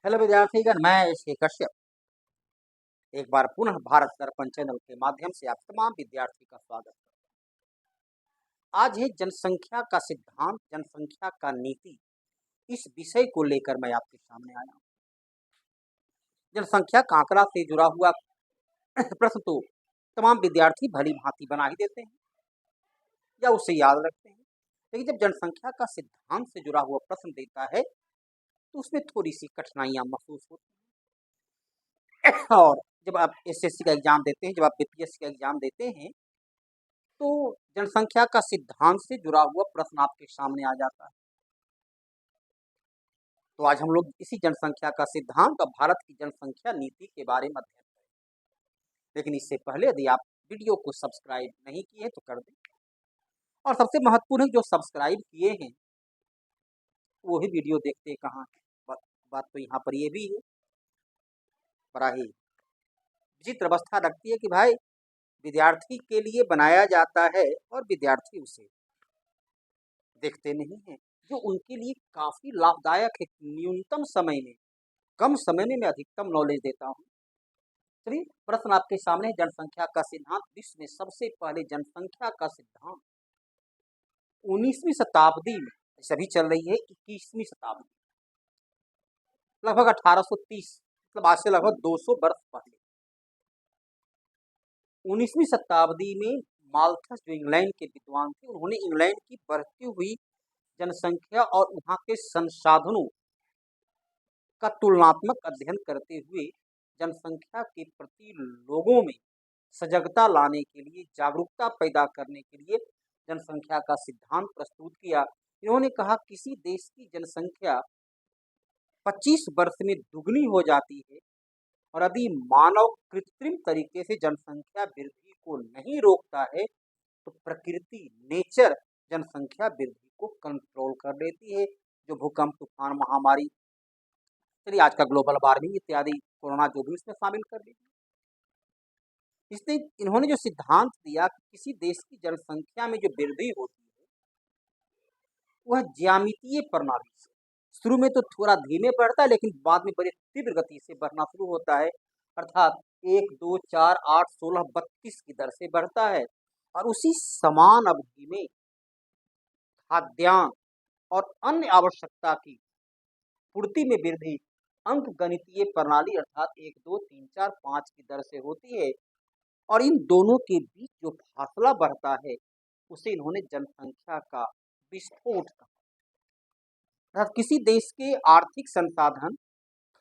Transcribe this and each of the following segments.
Hello विद्यार्थीगण, मैं श्री कश्यप एक बार पुनः भारत दर्पण चैनल के माध्यम से आप तमाम विद्यार्थी का स्वागत करता हूं। आज है जनसंख्या का सिद्धांत, जनसंख्या का नीति। इस विषय को लेकर मैं आपके सामने आया हूं। जनसंख्या का आंकड़ा से जुड़ा हुआ प्रश्न तो तमाम विद्यार्थी भली भांति बना ही देते हैं या उसे याद रखते हैं, लेकिन जब जनसंख्या का सिद्धांत से जुड़ा हुआ प्रश्न देता है तो उसमें थोड़ी सी कठिनाइयां महसूस होती हैं। और जब आप एसएससी का एग्जाम देते हैं, जब आप बीपीएससी का एग्जाम देते हैं, तो जनसंख्या का सिद्धांत से जुड़ा हुआ प्रश्न आपके सामने आ जाता है। तो आज हम लोग इसी जनसंख्या का सिद्धांत और भारत की जनसंख्या नीति के बारे में अध्ययन करेंगे। लेकिन इससे पहले यदि आप वीडियो को सब्सक्राइब नहीं किए तो कर दें, और सबसे महत्वपूर्ण है, जो सब्सक्राइब किए हैं वो ही वीडियो देखते कहाँ हैं। बात तो यहाँ पर ये भी है, बड़ा ही विचित्र अवस्था रखती है कि भाई विद्यार्थी के लिए बनाया जाता है और विद्यार्थी उसे देखते नहीं हैं, जो उनके लिए काफी लाभदायक है। न्यूनतम समय में, कम समय में मैं अधिकतम नॉलेज देता हूँ। चलिए, प्रश्न आपके सामने है, जनसंख्या का सिद्धांत। विश्व में सबसे पहले जनसंख्या का सिद्धांत 19वीं शताब्दी में, अभी चल रही है 21वीं शताब्दी, लगभग 1830, मतलब आज से लगभग 200 वर्ष पहले 19वीं शताब्दी में माल्थस, जो इंग्लैंड के विद्वान थे, उन्होंने इंग्लैंड की बढ़ती हुई जनसंख्या और वहां के संसाधनों का तुलनात्मक अध्ययन करते हुए जनसंख्या के प्रति लोगों में सजगता लाने के लिए, जागरूकता पैदा करने के लिए जनसंख्या का सिद्धांत प्रस्तुत किया। इन्होंने कहा किसी देश की जनसंख्या 25 वर्ष में दुगनी हो जाती है और यदि मानव कृत्रिम तरीके से जनसंख्या वृद्धि को नहीं रोकता है तो प्रकृति, नेचर, जनसंख्या वृद्धि को कंट्रोल कर लेती है। जो भूकंप, तूफान, महामारी, चलिए आज का ग्लोबल वार्मिंग इत्यादि, कोरोना, जो भी इसमें शामिल कर लीजिए। इसलिए इन्होंने जो सिद्धांत दिया कि किसी देश की जनसंख्या में जो वृद्धि होती है वह ज्यामितीय प्रणाली से, शुरू में तो थोड़ा धीमे बढ़ता है लेकिन बाद में बड़ी तीव्र गति से बढ़ना शुरू होता है, अर्थात 1, 2, 4, 8, 16, 32 की दर से बढ़ता है। और उसी समान अवधि में खाद्यान्न और अन्य आवश्यकता की पूर्ति में वृद्धि अंक गणितीय प्रणाली अर्थात 1, 2, 3, 4, 5 की दर से होती है। और इन दोनों के बीच जो फासला बढ़ता है उसे इन्होंने जनसंख्या का विस्फोट कहा। अर्थात किसी देश के आर्थिक संसाधन,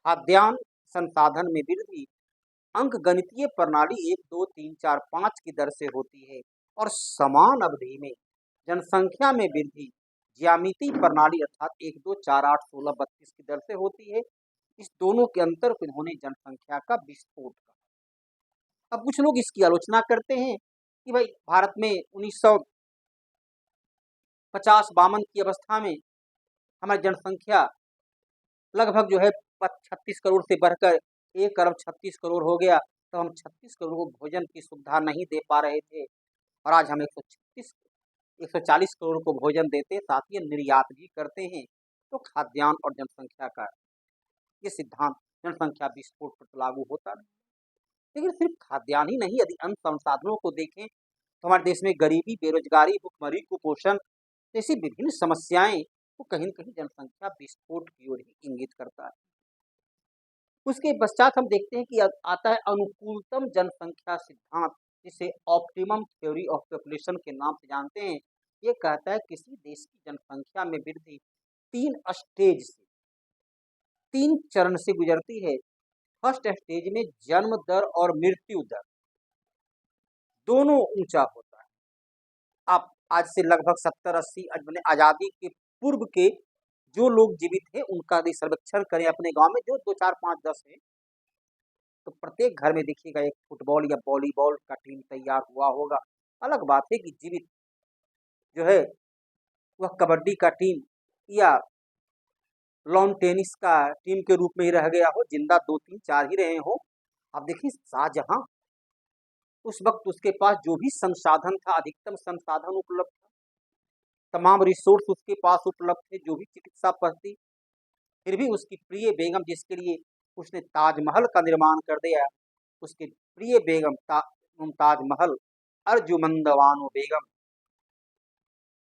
खाद्यान्न संसाधन में वृद्धि अंक गणितीय प्रणाली 1, 2, 3, 4, 5 की दर से होती है और समान अवधि में जनसंख्या में वृद्धि ज्यामितीय प्रणाली अर्थात 1, 2, 4, 8, 16, 32 की दर से होती है। इस दोनों के अंतर को इन्होंने जनसंख्या का विस्फोट कहा। अब कुछ लोग इसकी आलोचना करते हैं कि भाई भारत में 1950-52 की अवस्था में हमारी जनसंख्या लगभग जो है 36 करोड़ से बढ़कर 1 अरब 36 करोड़ हो गया, तो हम 36 करोड़ को भोजन की सुविधा नहीं दे पा रहे थे और आज हम 140 करोड़ को भोजन देते, साथ ही निर्यात भी करते हैं। तो खाद्यान्न और जनसंख्या का ये सिद्धांत जनसंख्या विस्फोट पर लागू होता नहीं। लेकिन सिर्फ खाद्यान्न ही नहीं, यदि अन्य संसाधनों को देखें तो हमारे देश में गरीबी, बेरोजगारी, भुखमरी, कुपोषण जैसी विभिन्न समस्याएं तो कहीं न कहीं जनसंख्या विस्फोट की ओर ही इंगित करता है। उसके पश्चात हम देखते हैं कि आता है अनुकूलतम जनसंख्या सिद्धांत, जिसे ऑप्टिमम थ्योरी ऑफ पॉपुलेशन के नाम से जानते हैं। ये कहता है किसी देश की जनसंख्या में वृद्धि 3 स्टेज से, 3 चरण से गुजरती है। फर्स्ट स्टेज में जन्म दर और मृत्यु दर दोनों ऊंचा होता है। आप आज से लगभग 70-80 मैंने आजादी के पूर्व के जो लोग जीवित थे उनका यदि सर्वेक्षण करें अपने गांव में, जो 2, 4, 5, 10 है, तो प्रत्येक घर में देखिएगा एक फुटबॉल या वॉलीबॉल का टीम तैयार हुआ होगा। अलग बात है कि जीवित जो है वह कबड्डी का टीम या लॉन टेनिस का टीम के रूप में ही रह गया हो, जिंदा 2, 3, 4 ही रहे हो। अब देखिए शाहजहां, उस वक्त उसके पास जो भी संसाधन था, अधिकतम संसाधन उपलब्ध था, तमाम रिसोर्स उसके पास उपलब्ध थे, जो भी चिकित्सा पड़ती फिर भी उसकी प्रिय बेगम, जिसके लिए उसने ताजमहल का निर्माण कर दिया, उसकी प्रिय बेगम मुमताज महल अर्जुमंद बानो बेगम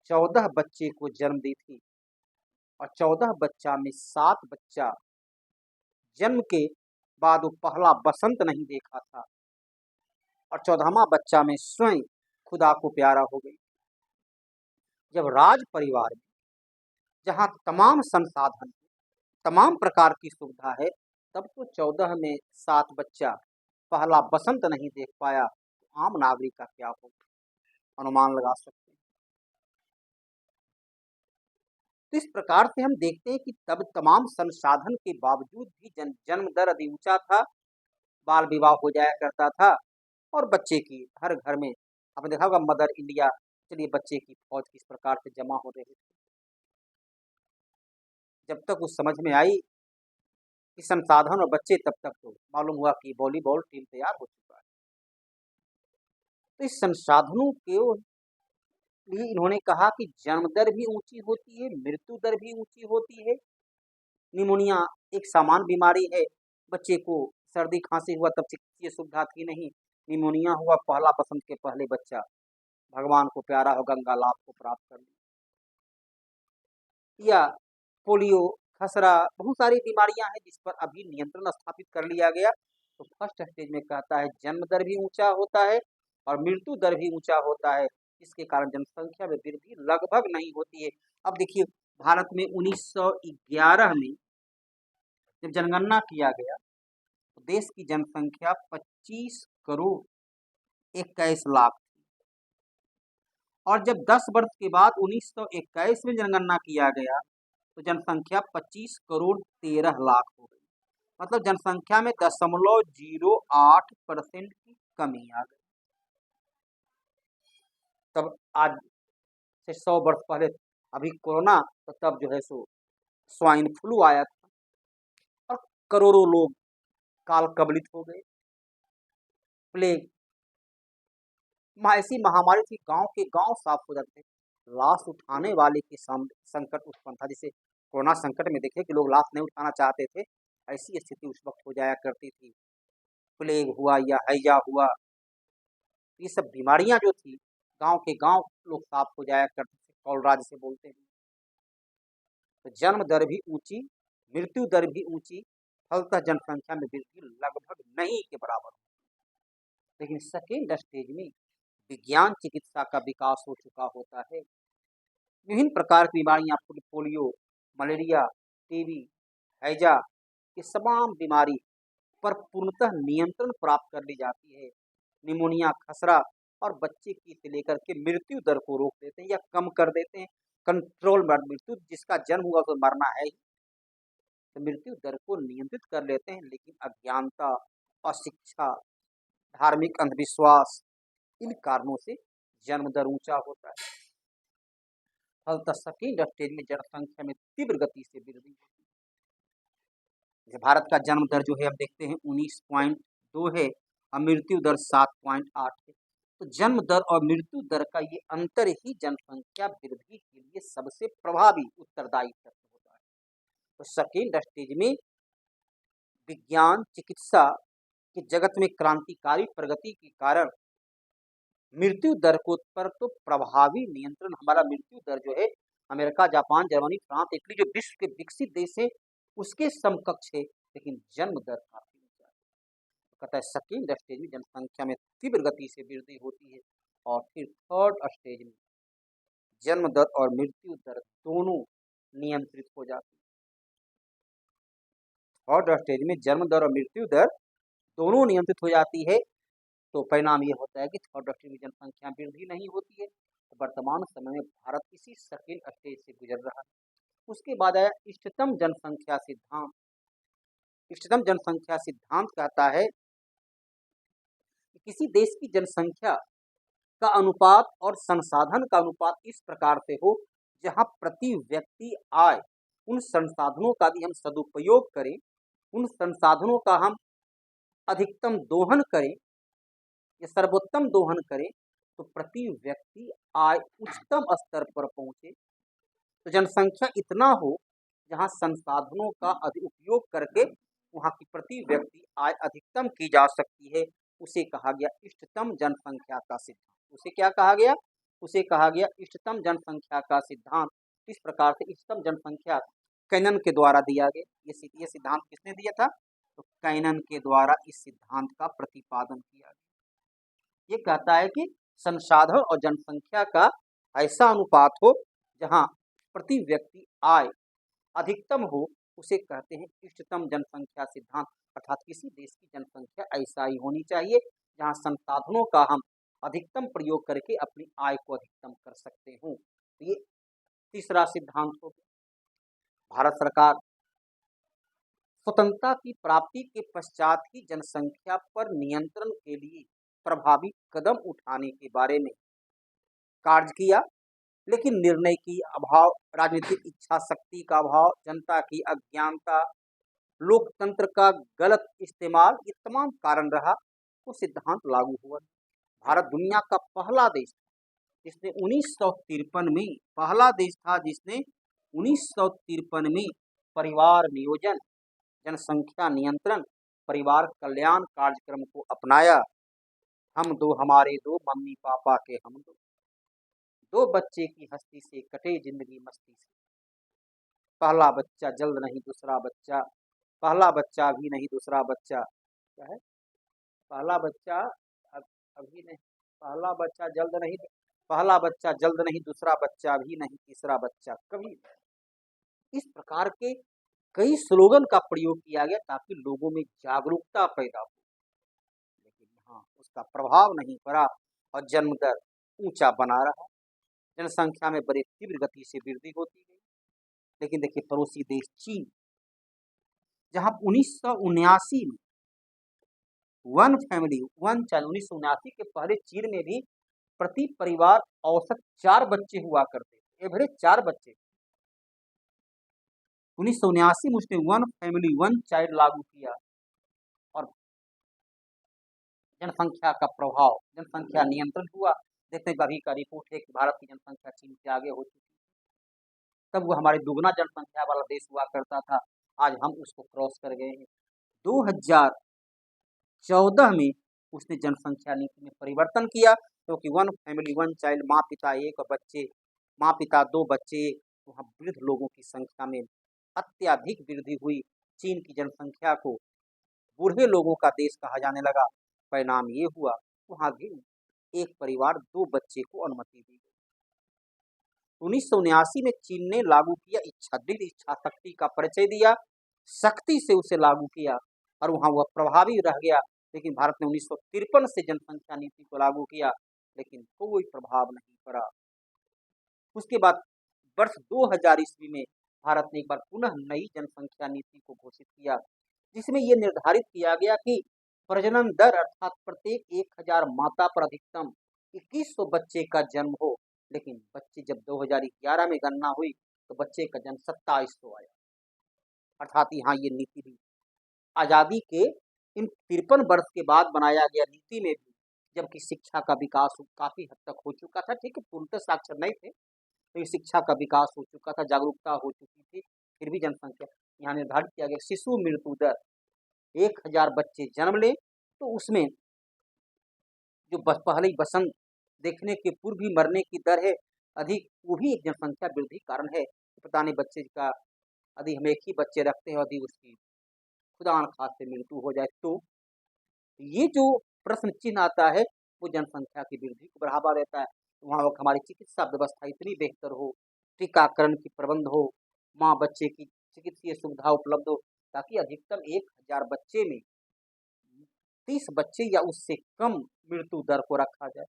14 बच्चे को जन्म दी थी, और 14 बच्चा में 7 बच्चा जन्म के बाद वो पहला बसंत नहीं देखा था, और 14वां बच्चा में स्वयं खुदा को प्यारा हो गई। जब राज परिवार में, जहाँ तमाम संसाधन, तमाम प्रकार की सुविधा है, तब तो 14 में 7 बच्चा पहला बसंत नहीं देख पाया, तो आम नागरिक का क्या होगा, अनुमान लगा सकते हैं। तो इस प्रकार से हम देखते हैं कि तब तमाम संसाधन के बावजूद भी जन्म दर अति ऊंचा था, बाल विवाह हो जाया करता था, और बच्चे की हर घर में आपने देखा होगा मदर इंडिया, चलिए बच्चे की फौज किस प्रकार से जमा हो रही थी। जब तक उस समझ में आई कि संसाधन और बच्चे, तब तक तो मालूम हुआ कि वॉलीबॉल टीम तैयार हो चुका है। तो इस संसाधनों के लिए इन्होंने कहा कि जन्म दर भी ऊंची होती है, मृत्यु दर भी ऊंची होती है। निमोनिया एक सामान्य बीमारी है, बच्चे को सर्दी खांसी हुआ तब चिकित्सीय सुविधा थी नहीं, निमोनिया हुआ पहला बसंत के पहले बच्चा भगवान को प्यारा हो गंगा लाभ को प्राप्त कर लिया। या पोलियो, खसरा, बहुत सारी बीमारियां हैं जिस पर अभी नियंत्रण स्थापित कर लिया गया। तो फर्स्ट स्टेज में कहता है जन्म दर भी ऊंचा होता है और मृत्यु दर भी ऊंचा होता है, इसके कारण जनसंख्या में वृद्धि लगभग नहीं होती है। अब देखिए भारत में 1911 में जब जनगणना किया गया तो देश की जनसंख्या 25 करोड़ 21 लाख थी, और जब 10 वर्ष के बाद 1921 में जनगणना किया गया तो जनसंख्या 25 करोड़ 13 लाख हो गई। मतलब जनसंख्या में 0.08% की कमी आ गई। तब आज से 100 वर्ष पहले, अभी कोरोना, तो तब जो है सो स्वाइन फ्लू आया था और करोड़ों लोग काल कबलित हो गए। प्लेग, ऐसी महामारी थी, गांव के गांव साफ हो जाते, लाश उठाने वाले के सामने संकट उत्पन्न था। जैसे कोरोना संकट में देखे कि लोग लाश नहीं उठाना चाहते थे, ऐसी स्थिति उस वक्त हो जाया करती थी। प्लेग हुआ या हैजा हुआ, ये सब बीमारियां जो थी गांव के गांव लोग साफ हो जाया करते थे, कॉलरा जिसे बोलते हैं। तो जन्म दर भी ऊंची, मृत्यु दर भी ऊंची, फलतः जनसंख्या में वृद्धि लगभग नहीं के बराबर। लेकिन सेकेंड स्टेज में विज्ञान चिकित्सा का विकास हो चुका होता है। विभिन्न प्रकार की बीमारियां, पोलियो, मलेरिया, टीबी, हैजा, ये तमाम बीमारी पर पूर्णतः नियंत्रण प्राप्त कर ली जाती है। निमोनिया, खसरा और बच्चे की से लेकर के मृत्यु दर को रोक देते हैं या कम कर देते हैं। कंट्रोल मृत्यु, जिसका जन्म हुआ तो मरना है ही, तो मृत्यु दर को नियंत्रित कर लेते हैं। लेकिन अज्ञानता, अशिक्षा, धार्मिक अंधविश्वास, इन कारणों से जन्म दर ऊंचा होता है। फलतः सेकेंड स्टेज में जनसंख्या में तीव्र गति से वृद्धि होती है। भारत का जन्म दर जो है हम देखते हैं 19.2 है और मृत्यु दर 7.8 है। तो जन्म दर और मृत्यु दर का ये अंतर ही जनसंख्या वृद्धि के लिए सबसे प्रभावी उत्तरदायी तत्व होता है। तो सेकेंड स्टेज में विज्ञान चिकित्सा के जगत में क्रांतिकारी प्रगति के कारण मृत्यु दर को पर तो प्रभावी नियंत्रण, हमारा मृत्यु दर जो है America, Japan, Germany, France, Italy जो विश्व के विकसित देश है उसके समकक्ष है, लेकिन जन्म दर काफी ऊंचा है। तो कहता है सेकेंड स्टेज में जनसंख्या में तीव्र गति से वृद्धि होती है, और फिर थर्ड स्टेज में जन्म दर और मृत्यु दर दोनों नियंत्रित हो जाती है। थर्ड स्टेज में जन्म दर और मृत्यु दर दोनों नियंत्रित हो जाती है। तो परिणाम ये होता है कि थर्ड स्टेज में जनसंख्या वृद्धि नहीं होती है। तो वर्तमान समय में भारत इसी सेकेंड स्टेज से गुजर रहा है। उसके बाद आया इष्टतम जनसंख्या सिद्धांत। इष्टतम जनसंख्या सिद्धांत कहता है कि किसी देश की जनसंख्या का अनुपात और संसाधन का अनुपात इस प्रकार से हो जहां प्रति व्यक्ति आय, उन संसाधनों का भी हम सदुपयोग करें, उन संसाधनों का हम अधिकतम दोहन करें या सर्वोत्तम दोहन करें, तो प्रति व्यक्ति आय उच्चतम स्तर पर पहुंचे। तो जनसंख्या इतना हो जहाँ संसाधनों का उपयोग करके वहाँ की प्रति व्यक्ति आय अधिकतम की जा सकती है, उसे कहा गया इष्टतम जनसंख्या का सिद्धांत। उसे क्या कहा गया? उसे कहा गया इष्टतम जनसंख्या का सिद्धांत। इस प्रकार से इष्टतम जनसंख्या कैनन के द्वारा दिया गया। ये सिद्धांत किसने दिया था? तो कैनन के द्वारा इस सिद्धांत का प्रतिपादन किया गया। ये कहता है कि संसाधन और जनसंख्या का ऐसा अनुपात हो जहाँ प्रति व्यक्ति आय अधिकतम हो, उसे कहते हैं इष्टतम जनसंख्या सिद्धांत। अर्थात किसी देश की जनसंख्या ऐसा ही होनी चाहिए जहाँ संसाधनों का हम अधिकतम प्रयोग करके अपनी आय को अधिकतम कर सकते हों। ये तीसरा सिद्धांत हो गया। भारत सरकार स्वतंत्रता की प्राप्ति के पश्चात ही जनसंख्या पर नियंत्रण के लिए प्रभावी कदम उठाने के बारे में कार्य किया, लेकिन निर्णय की अभाव, राजनीतिक इच्छा शक्ति का अभाव, जनता की अज्ञानता, लोकतंत्र का गलत इस्तेमाल, ये तमाम कारण रहा तो सिद्धांत लागू हुआ। भारत दुनिया का पहला देश था जिसने 1953 में जिसने 1953 में परिवार नियोजन, जनसंख्या नियंत्रण, परिवार कल्याण कार्यक्रम को अपनाया। हम दो हमारे दो, मम्मी पापा के हम दो, दो बच्चे की हस्ती से कटे जिंदगी मस्ती से, पहला बच्चा जल्द नहीं दूसरा बच्चा, पहला बच्चा अभी नहीं दूसरा बच्चा, क्या है? पहला बच्चा अभी नहीं, पहला बच्चा जल्द नहीं, पहला बच्चा जल्द नहीं दूसरा बच्चा भी नहीं, तीसरा बच्चा कभी नहीं। इस प्रकार के कई स्लोगन का प्रयोग किया गया ताकि लोगों में जागरूकता पैदा हो, लेकिन यहाँ उसका प्रभाव नहीं पड़ा और जन्म दर ऊंचा बना रहा। जनसंख्या में बड़ी तीव्र गति से वृद्धि होती गई। लेकिन देखिए पड़ोसी देश चीन, जहां 1979 में वन फैमिली वन चाइल्ड, 1979 के पहले चीन में भी प्रति परिवार औसत 4 बच्चे हुआ करते थे, एवरेज 4 बच्चे। 1979 में उसने वन फैमिली वन चाइल्ड लागू किया और जनसंख्या का प्रभाव, जनसंख्या नियंत्रण हुआ। देखते हैं अभी का रिपोर्ट है कि भारत की जनसंख्या चीन से आगे हो चुकी है। तब वो हमारे दुगना जनसंख्या वाला देश हुआ करता था, आज हम उसको क्रॉस कर गए हैं। 2014 में उसने जनसंख्या नीति में परिवर्तन किया, क्योंकि वन फैमिली वन चाइल्ड, माँ पिता एक और बच्चे, माँ पिता 2 बच्चे, वहाँ वृद्ध लोगों की संख्या में अत्यधिक वृद्धि हुई। चीन की जनसंख्या को बूढ़े लोगों का देश कहा जाने लगा। परिणाम ये हुआ वहाँ भी एक परिवार 2 बच्चे को अनुमति दी गई। 1979 में चीन ने लागू किया, इच्छा शक्ति का परिचय दिया, सख्ती से उसे लागू किया और वहाँ वह प्रभावी रह गया। लेकिन भारत ने 1953 से जनसंख्या नीति को लागू किया, लेकिन कोई प्रभाव नहीं पड़ा। उसके बाद वर्ष 2000 ईस्वी में भारत ने एक बार पुनः नई जनसंख्या नीति को घोषित किया, जिसमें यह निर्धारित किया गया कि प्रजनन दर अर्थात प्रत्येक 1000 माता पर अधिकतम 2100 बच्चे का जन्म हो। लेकिन बच्चे जब 2011 में गणना हुई तो बच्चे का जन्म 2700 आया। अर्थात यहाँ ये नीति भी आज़ादी के इन 53 वर्ष के बाद बनाया गया नीति में भी, जबकि शिक्षा का विकास काफी हद तक हो चुका था, ठीक है, पूर्णतः साक्षर नहीं थे, तो शिक्षा का विकास हो चुका था, जागरूकता हो चुकी थी, फिर भी जनसंख्या यहाँ निर्धारित किया गया। शिशु मृत्यु दर 1000 बच्चे जन्म ले तो उसमें जो पहले ही बसंत देखने के पूर्व भी मरने की दर है अधिक, वो भी एक जनसंख्या वृद्धि कारण है। पता नहीं बच्चे का यदि हम एक ही बच्चे रखते हैं यदि उसकी खुदा न खास्ते मृत्यु हो जाए तो ये जो प्रश्न चिन्ह आता है वो जनसंख्या की वृद्धि को बढ़ावा देता है। वहाँ हमारी चिकित्सा व्यवस्था इतनी बेहतर हो, टीकाकरण की प्रबंध हो, माँ बच्चे की चिकित्सीय सुविधा उपलब्ध हो, ताकि अधिकतम 1000 बच्चे में 30 बच्चे या उससे कम मृत्यु दर को रखा जाए।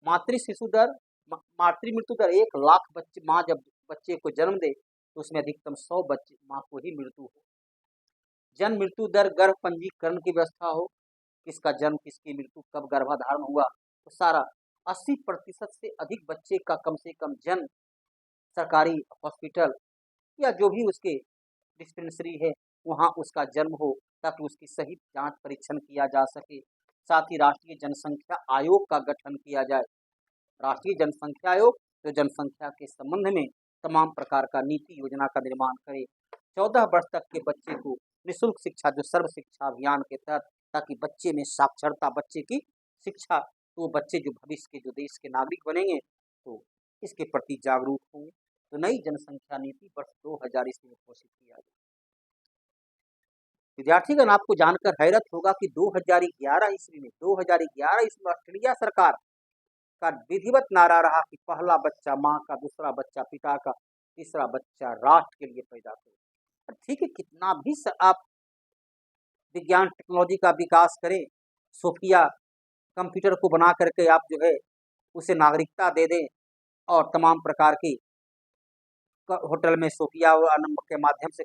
मातृ शिशु दर, मातृ मृत्यु दर 1 लाख बच्चे, माँ जब बच्चे को जन्म दे तो उसमें अधिकतम 100 बच्चे माँ को ही मृत्यु हो। जन्म मृत्यु दर गर्भ पंजीकरण की व्यवस्था हो, किसका जन्म किसकी मृत्यु कब गर्भाधारण हुआ, तो सारा 80% से अधिक बच्चे का कम से कम जन्म सरकारी हॉस्पिटल या जो भी उसके डिस्पेंसरी है वहाँ उसका जन्म हो, ताकि उसकी सही जांच परीक्षण किया जा सके। साथ ही राष्ट्रीय जनसंख्या आयोग का गठन किया जाए। राष्ट्रीय जनसंख्या आयोग जो जनसंख्या के संबंध में तमाम प्रकार का नीति योजना का निर्माण करे 14 वर्ष तक के बच्चे को निःशुल्क शिक्षा, जो सर्व शिक्षा अभियान के तहत, ताकि बच्चे में साक्षरता, बच्चे की शिक्षा, तो बच्चे जो भविष्य के, जो देश के नागरिक बनेंगे, तो इसके प्रति जागरूक होंगे। तो नई जनसंख्या नीति वर्ष 2000 ईस्वी में घोषित किया गया। विद्यार्थीगण, आपको जानकर हैरत होगा कि 2011 ईस्वी में ऑस्ट्रेलिया सरकार का विधिवत नारा रहा कि पहला बच्चा माँ का, दूसरा बच्चा पिता का, तीसरा बच्चा राष्ट्र के लिए पैदा करो। ठीक है, कितना भी आप विज्ञान टेक्नोलॉजी का विकास करें, सोफिया कंप्यूटर को बना करके आप जो है उसे नागरिकता दे दें और तमाम प्रकार की होटल में सोफिया के माध्यम से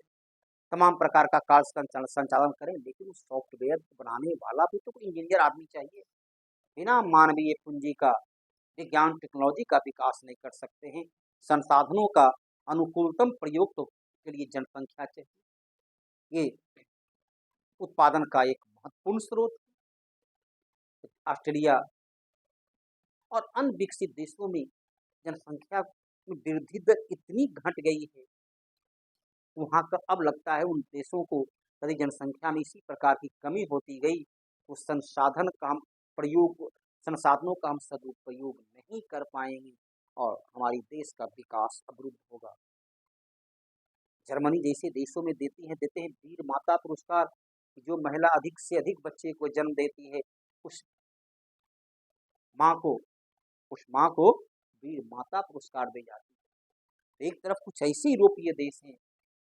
तमाम प्रकार का कार्य संचालन करें, लेकिन उस सॉफ्टवेयर को बनाने वाला भी तो कोई इंजीनियर आदमी चाहिए। बिना मानवीय पूंजी का विज्ञान टेक्नोलॉजी का विकास नहीं कर सकते हैं। संसाधनों का अनुकूलतम प्रयोग तो के लिए जनसंख्या चाहिए। ये उत्पादन का एक महत्वपूर्ण स्रोत। ऑस्ट्रेलिया और अन्य विकसित देशों में जनसंख्या में वृद्धि दर इतनी घट गई है, वहाँ का अब लगता है उन देशों को यदि जनसंख्या में इसी प्रकार की कमी होती गई तो संसाधनों का हम सदुपयोग नहीं कर पाएंगे और हमारी देश का विकास अवरुद्ध होगा। जर्मनी जैसे देशों में देते हैं वीर माता पुरस्कार, जो महिला अधिक से अधिक बच्चे को जन्म देती है उस माँ को वीर माता पुरस्कार दी जाती है। एक तरफ कुछ ऐसे यूरोपीय देश हैं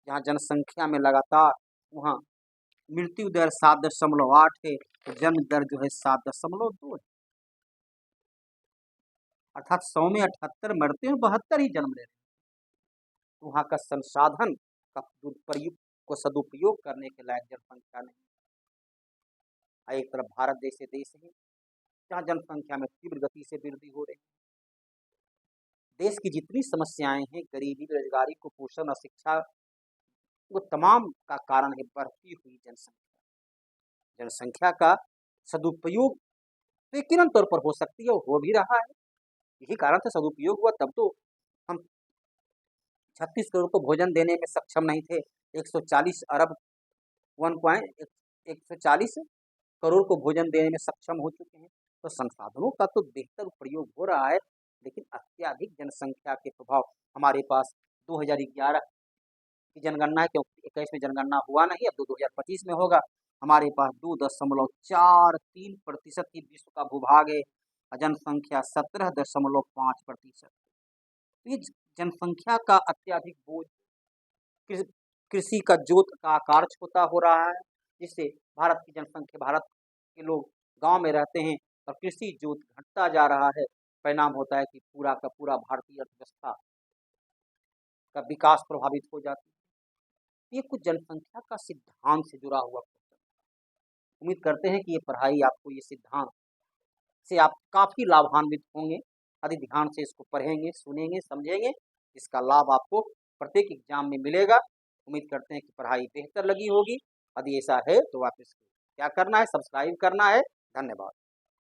जहाँ जनसंख्या में लगातार वहाँ मृत्यु दर 7.8 है, तो जन्म दर जो है 7.2 है, अर्थात 100 में 78 मरते हैं, 72 ही जन्म ले रहे हैं। वहाँ का संसाधन का सदुपयोग करने के लायक जनसंख्या नहीं। एक तरफ भारत जैसे देश है जहाँ जनसंख्या में तीव्र गति से वृद्धि हो रही है। देश की जितनी समस्याएं हैं, गरीबी, बेरोजगारी, कुपोषण, अशिक्षा, वो तमाम का कारण है बढ़ती हुई जनसंख्या। जनसंख्या का सदुपयोग यकीनन तौर पर हो सकती है और हो भी रहा है। यही कारण से सदुपयोग हुआ, तब तो हम 36 करोड़ को भोजन देने में सक्षम नहीं थे। 140 करोड़ को भोजन देने में सक्षम हो चुके हैं। तो संसाधनों का तो बेहतर प्रयोग हो रहा है, लेकिन अत्यधिक जनसंख्या के प्रभाव हमारे पास 2011 की जनगणना, क्योंकि 21 में जनगणना हुआ नहीं, अब 2025 में होगा। हमारे पास 2.43% की विश्व का भूभाग है, जनसंख्या 17.5%। ये जनसंख्या का अत्यधिक बोझ कृषि का जोत का आकार छोटा हो रहा है, जिससे भारत के लोग गांव में रहते हैं और कृषि जोत घटता जा रहा है। परिणाम होता है कि पूरा का पूरा भारतीय अर्थव्यवस्था का विकास प्रभावित हो जाती है। ये कुछ जनसंख्या का सिद्धांत से जुड़ा हुआ क्वेश्चन। उम्मीद करते हैं कि ये पढ़ाई आपको, ये सिद्धांत से आप काफ़ी लाभान्वित होंगे। यदि ध्यान से इसको पढ़ेंगे, सुनेंगे, समझेंगे, इसका लाभ आपको प्रत्येक एग्जाम में मिलेगा। उम्मीद करते हैं कि पढ़ाई बेहतर लगी होगी। यदि ऐसा है तो आप इसको क्या करना है, सब्सक्राइब करना है। धन्यवाद।